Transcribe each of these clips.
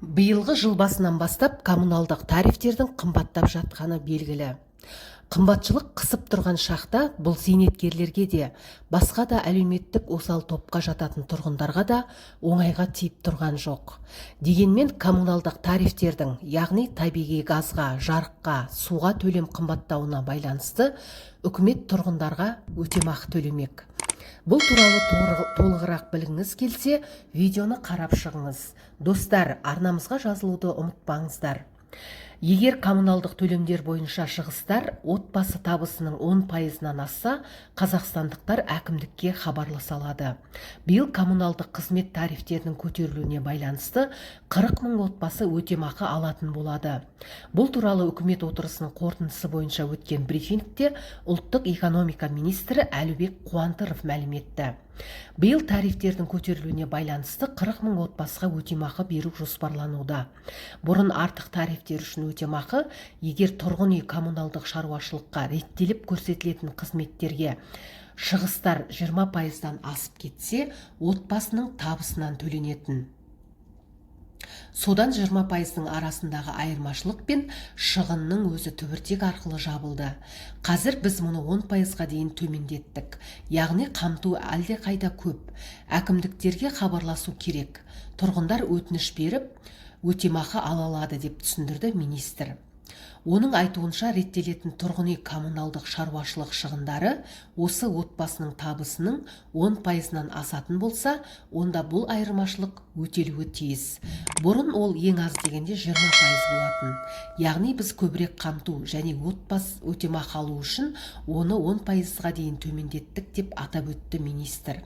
Биылғы жыл басынан бастап коммуналдық тарифтердің қымбаттап жатқаны белгілі. Қымбатшылық қысып тұрған шақта бұл зейнеткерлерге де, басқа да әлеуметтік осал топқа жататын тұрғындарға да оңайға тиіп тұрған жоқ. Дегенмен коммуналдық тарифтердің, яғни табиғи газға, жарыққа, суға төлем қымбаттауына байланысты үкімет тұрғындарға өтемақы төлемек. Бұл туралы толығырақ білгіңіз келсе, видеоны қарап шығыңыз. Достар, арнамызға жазылуды ұмытпаңыздар. Егер коммуналдық төлемдер бойынша шығыстар отбасы табысының 10%-нан асса, қазақстандықтар әкімдікке хабарласа алады. Биыл коммуналдық қызмет тарифтерінің көтерілуіне байланысты 40 мың отбасы өтемақы алатын болады. Бұл туралы үкімет отырысының қорытындысы бойынша өткен брифингте ұлттық экономика министрі Әлібек Қуантыров мәлім етті. Биыл тарифтердің көтерілуіне байланысты 40 мың отбасыға өтемақы беру жоспарлануда. Бұрын артық тарифтер үшін өтемақы, егер тұрғын үй коммуналдық шаруашылыққа реттеліп көрсетілетін қызметтерге шығыстар 20%-дан асып кетсе, отбасының табысынан төленетін. Содан 20%-ның арасындағы айырмашылық пен шығынның өзі түбіртек арқылы жабылды. Қазір біз мұны 10%-ға дейін төмендеттік. Яғни қамту әлде қайда көп. Әкімдіктерге хабарласу керек. Тұрғындар өтініш беріп, өтемақы ала алады деп түсіндірді министр. Оның айтуынша реттелетін тұрғын үй коммуналдық шаруашылық шығындары осы отбасының табысының 10%-нан асатын болса, онда бұл айырмашылық өтелуі тиіс. Бұрын ол ең аз дегенде 20% болатын. Яғни біз көбірек қамту және отбасы өтемақы алу үшін оны 10%-ға дейін төмендеттік деп атап өтті министр.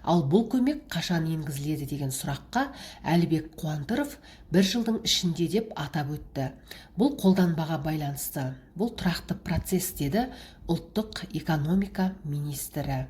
Ал бұл көмек қашан енгізіледі деген сұраққа Әлібек Қуантыров 1 жылдың ішінде деп атап өтті. Бұл қолданбаға байланысты. Бұл тұрақты процесс деді ұлттық экономика министрі.